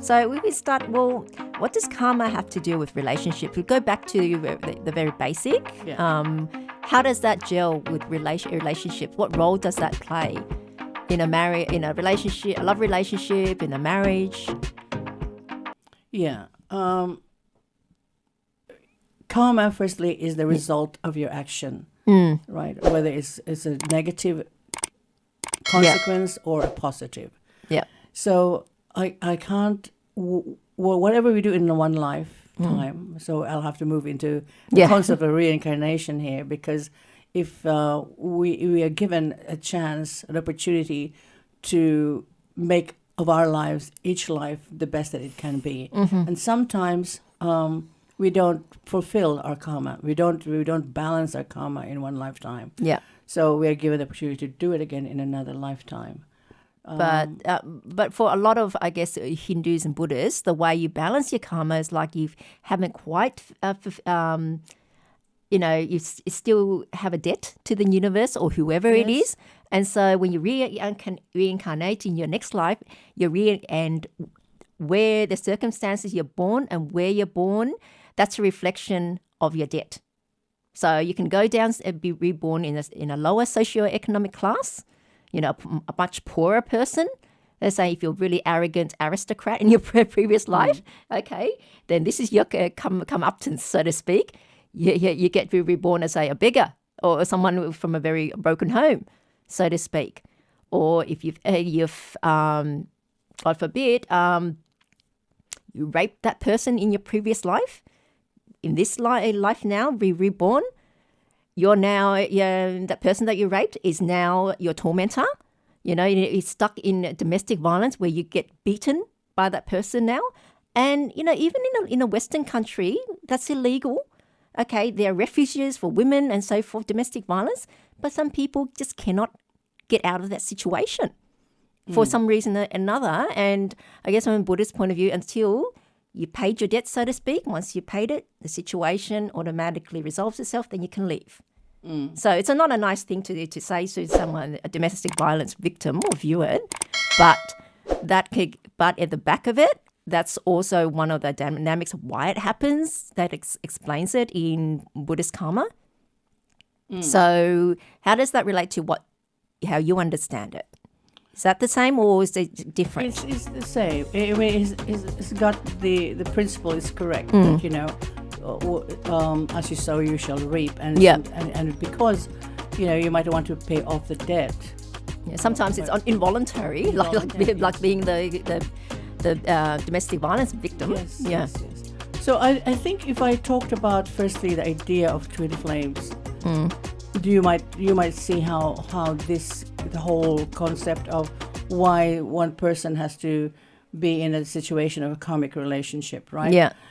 So we will start, well, what does karma have to do with relationships? We go back to the very basic. Yeah. How does that gel with relationships? What role does that play in a relationship, a love relationship, in a marriage? Yeah. Karma, firstly, is the result of your action, right? Whether it's a negative consequence or a positive. Yeah. So I can't, whatever we do in one lifetime, so I'll have to move into the concept of reincarnation here, because if we are given a chance, an opportunity to make of our lives, each life, the best that it can be. And sometimes we don't fulfill our karma. We don't balance our karma in one lifetime. Yeah. So we are given the opportunity to do it again in another lifetime. But for a lot of, I guess, Hindus and Buddhists, the way you balance your karma is like you haven't quite, you still have a debt to the universe or whoever it is. And so when you reincarnate in your next life, and where the circumstances you're born and where you're born, that's a reflection of your debt. So you can go down and be reborn in a lower socioeconomic class, a much poorer person. Let's say if you're really arrogant aristocrat in your previous life, okay, then this is your come uptons, so to speak. You get to be reborn as, say, a beggar or someone from a very broken home, so to speak. Or if you've God forbid, you raped that person in your previous life, in this life now, be reborn, you're now, that person that you raped is now your tormentor. You're stuck in domestic violence where you get beaten by that person now. And, even in a Western country, that's illegal. Okay, there are refuges for women and so forth, domestic violence, but some people just cannot get out of that situation for some reason or another. And I guess from a Buddhist point of view, until you paid your debt, so to speak, once you paid it, the situation automatically resolves itself, then you can leave. So it's not a nice thing to say to someone, a domestic violence victim or viewer, but at the back of it, that's also one of the dynamics of why it happens that explains it in Buddhist karma. So how does that relate to how you understand it? Is that the same or is it different? It's the same. I mean, it's got the principle is correct. That, as you sow, you shall reap. And because, you might want to pay off the debt. Yeah, sometimes it's involuntary, like being the domestic violence victim. Yes. So I think if I talked about firstly the idea of twin flames, you might see how the whole concept of why one person has to be in a situation of a karmic relationship, right? Yeah.